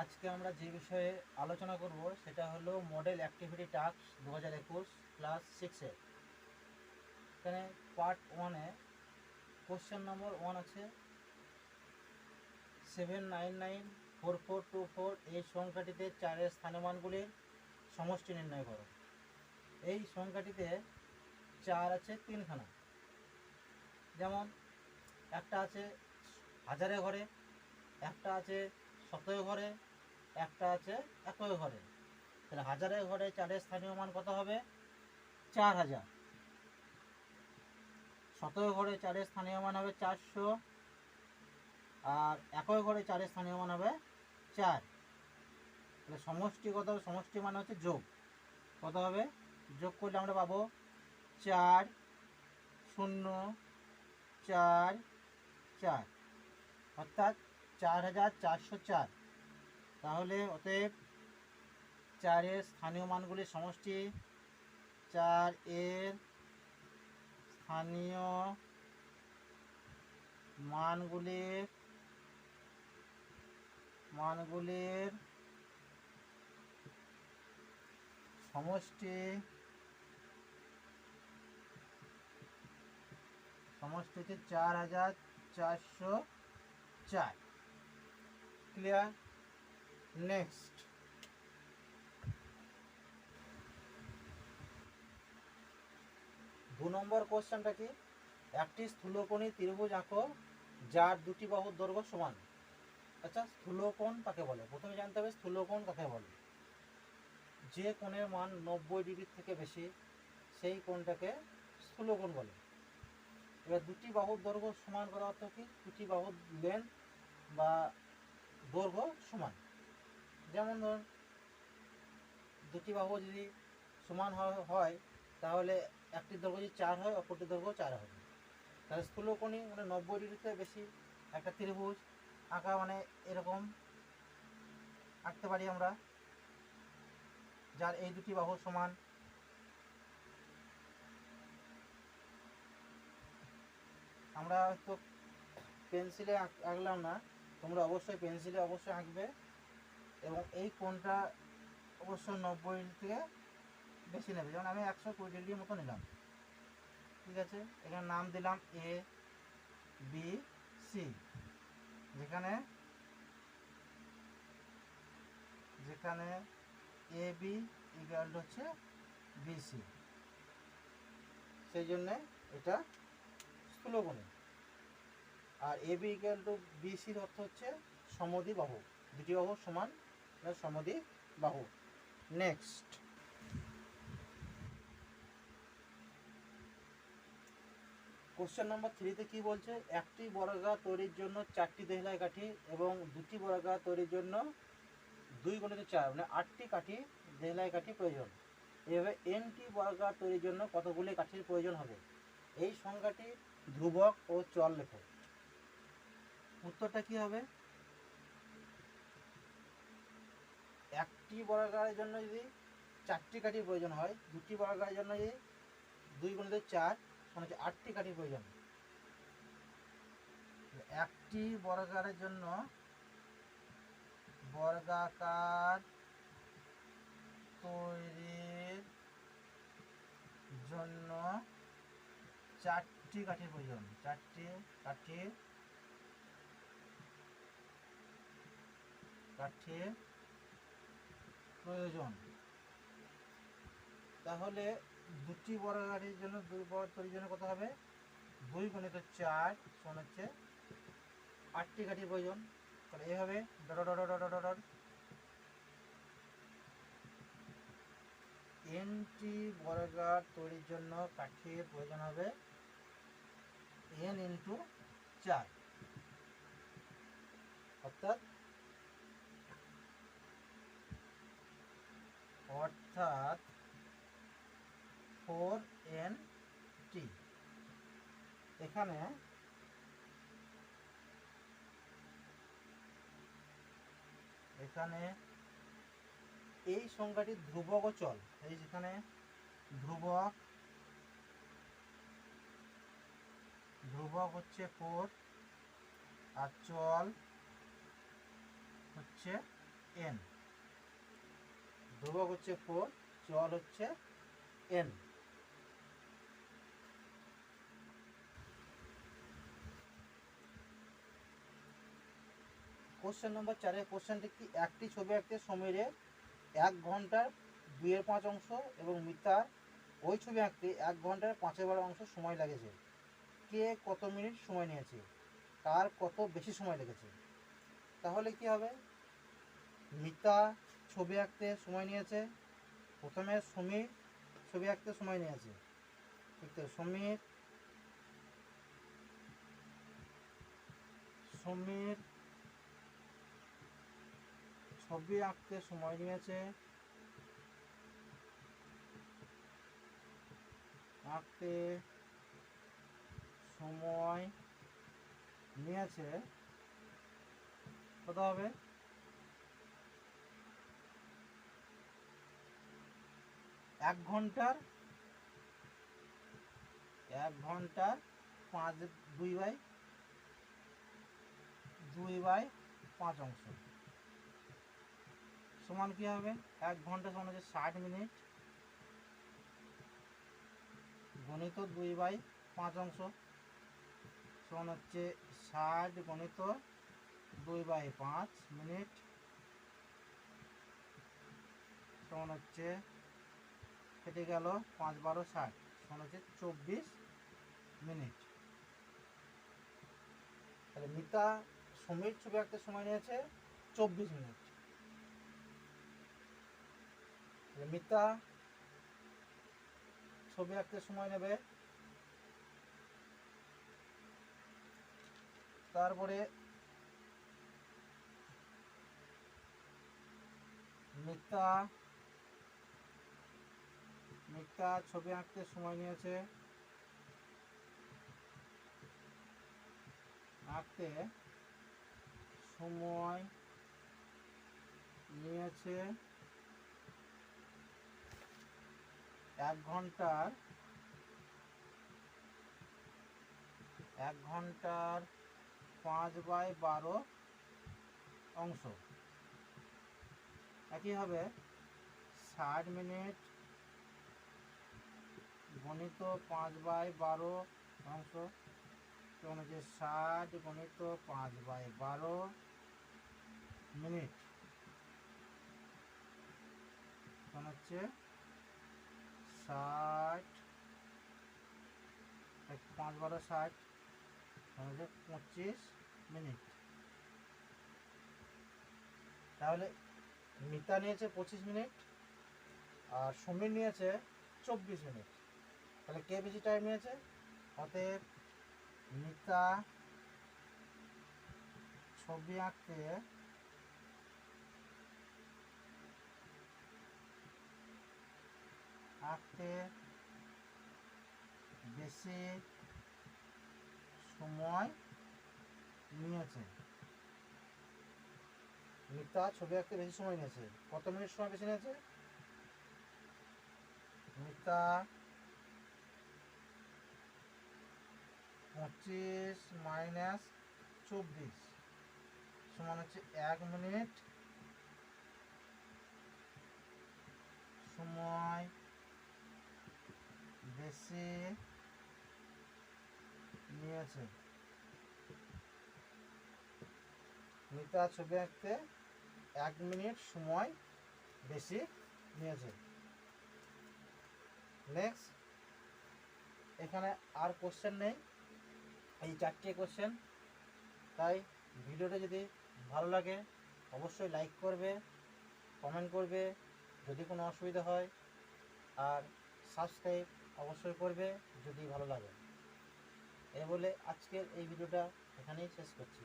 আজকে আমরা যে বিষয়ে আলোচনা করব সেটা হলো মডেল অ্যাক্টিভিটি টাস্ক 2021 ক্লাস 6-এর। এখানে পার্ট 1-এ কোশ্চেন নম্বর 1 আছে 7994424 এই সংখ্যাটিতে 4-এর স্থানীয় মানগুলির সমষ্টি নির্ণয় করো। এই সংখ্যাটিতে 4 আছে 3খানা, যেমন একটা আছে হাজারে ঘরে, একটা আছে শতয় ঘরে, একটা আছে একয় ঘরে। তাহলে হাজারে ঘরে 4-এর স্থানীয় মান কত হবে? 4000। শতয় ঘরে 4-এর স্থানীয় মান হবে 400, আর একয় ঘরে 4-এর স্থানীয় মান হবে 4। তাহলে সমষ্টি কত হবে? সমষ্টি মানে হচ্ছে যোগ। কত হবে? যোগ করলে আমরা পাবো 4 0 4 4, অর্থাৎ 4404। তাহলে অতএব 4-এর স্থানীয় মানগুলির সমষ্টি 4-এর স্থানীয় মানগুলির সমষ্টি হচ্ছে 4404। ক্লিয়ার? নেক্সট, 2 নম্বর কোশ্চেনটা কি? একটি স্থূলকোণী ত্রিভুজ আঁকো যার দুটি বাহুর দৈর্ঘ্য সমান। আচ্ছা, স্থূলকোণ কাকে বলে? প্রথমে জানতে হবে স্থূলকোণ কাকে বলে। যে কোণের মান 90 ডিগ্রির থেকে বেশি সেই কোণটাকে স্থূলকোণ বলে। এবার দুটি বাহুর দৈর্ঘ্য সমান করা অর্থ কি? দুটি বাহুর লেন্থ বা দৈর্ঘ্য সমান। যেমন ধরুন, দুটি বাহু যদি সমান হয় তাহলে একটি দৈর্ঘ্য যদি 4 হয়, অপরটি দৈর্ঘ্য 4 হবে। তাহলে স্থূলকোণী মানে 90 ডিগ্রিতে বেশি একটা ত্রিভুজ আঁকা মানে এরকম আঁকতে পারি আমরা, যার এই দুটি বাহু সমান। আমরা হয়তো পেন্সিলে আঁকলাম না, তোমরা অবশ্যই পেন্সিলে অবশ্যই আঁকবে, এবং এই কোণটা অবশ্য 90 ডিগ্রি থেকে বেশি নেবে। যেমন আমি 120 ডিগ্রির মতো নিলাম, ঠিক আছে। এখানে নাম দিলাম এ বি সি, যেখানে এ বি ইকুয়াল হচ্ছে বিসি, সেই জন্যে এটা স্থূলকোণী। আর এ বি ইকুয়াল টু বিসির অর্থ হচ্ছে সমদ্বিবাহু, দুটি বাহু সমান সমদ্বিবাহু। নেক্সট, কোশ্চেন নম্বর 3-তে কি বলছে? একটি বর্গাকার তৈরির জন্য 4টি দেহলাই কাঠি এবং দুটি বর্গাকার তৈরির জন্য 2 × 4 মানে 8টি কাঠি দেহলাই কাঠি প্রয়োজন। এভাবে nটি বর্গাকার তৈরির জন্য কতগুলি কাঠির প্রয়োজন হবে? এই সংখ্যাটি ধ্রুবক ও চল লেখো। উত্তরটা কি হবে? একটি বর্গাকারের জন্য যদি 4টি কাঠির প্রয়োজন হয়, দুটি বর্গাকারের জন্য যদি 2 × 4 মানে 8টি কাঠির প্রয়োজন। একটি বর্গাকারের জন্য বর্গাকার তৈরির জন্য 4টি কাঠির প্রয়োজন। 4টি কাঠির প্রয়োজন। তাহলে দুটি বর্গাকারের জন্য 2 বর্গাকার তৈরির জন্য কত হবে? 2 × 4 সমান হচ্ছে 8টি কাঠির প্রয়োজন। তাহলে এইভাবে nটি বর্গাকার তৈরির জন্য কাঠির প্রয়োজন হবে n × 4, অর্থাৎ 4nt। এখানে এই সংখ্যাটি ধ্রুবক ও চল। এই যেখানে ধ্রুবক হচ্ছে 4 আর চল হচ্ছে এন, ধ্রুবক হচ্ছে 4, চল হচ্ছে এন। কোশ্চেন নম্বর 4 এর কোশ্চেনটি কি, একটি ছবি আঁকতে সমীরের 1 ঘন্টার 2/5 অংশ এবং মিতার ওই ছবি আঁকতে 1 ঘন্টার 5/12 অংশ সময় লেগেছে। কে কত মিনিট সময় নিয়েছে, কার কত বেশি সময় লেগেছে? তাহলে কি হবে, মিতা ছবি আঁকতে সময় নিয়েছে, প্রথমে সমীর ছবি আঁকতে সময় নিয়েছে, ঠিক তো? সমীর ছবি আঁকতে সময় নিয়েছে, কত হবে, 1 ঘন্টার 2/5 অংশ সমান কি হবে, 1 ঘন্টা সমান হচ্ছে 60 মিনিট গণিত 2/5 অংশ সমান হচ্ছে 60 গণিত 2/5 মিনিট সমান হচ্ছে, কেটে গেল 5 12 60 সমান হচ্ছে 24 মিনিট। তাহলে মিতা সমীর ছবি আঁকতে সময় নিয়েছে 24 মিনিট। মিতা ছবি আঁকতে সময় নেবে, তারপরে মিতা ছবি আঁকতে সময় নিয়েছে, আঁকতে সময় নিয়েছে 1 ঘন্টার 5/12 অংশ। একইভাবে 60 মিনিট গণিত 5/12 অংশ সমান হচ্ছে 60 গণিত 5/12 মিনিট সমান হচ্ছে 60 5 12 60 সমান হচ্ছে 25 মিনিট। তাহলে মিতা নিয়েছে 25 মিনিট আর সমীর নিয়েছে 24 মিনিট। তাহলে কে বেশি টাইম নিয়েছে? অতএব মিতা ছবি আঁকতে বেশি সময় নিয়েছে। মিতা ছবি আঁকতে বেশি সময় নিয়েছে, কত মিনিট সময় বেশি নিয়েছে? মিতা 25 মাইনাস 24 সমান হচ্ছে 1 মিনিট সময় বেশি নিয়েছে। মিতা ছবি আঁকতে 1 মিনিট সময় বেশি নিয়েছে। নেক্সট, এখানে আর কোশ্চেন নেই, এই 4টে কোশ্চেন। তাই ভিডিওটা যদি ভালো লাগে অবশ্যই লাইক করবে, কমেন্ট করবে যদি কোনো অসুবিধা হয়, আর সাবস্ক্রাইব অবশ্যই করবে যদি ভালো লাগে। এই বলে আজকের এই ভিডিওটা এখানেই শেষ করছি।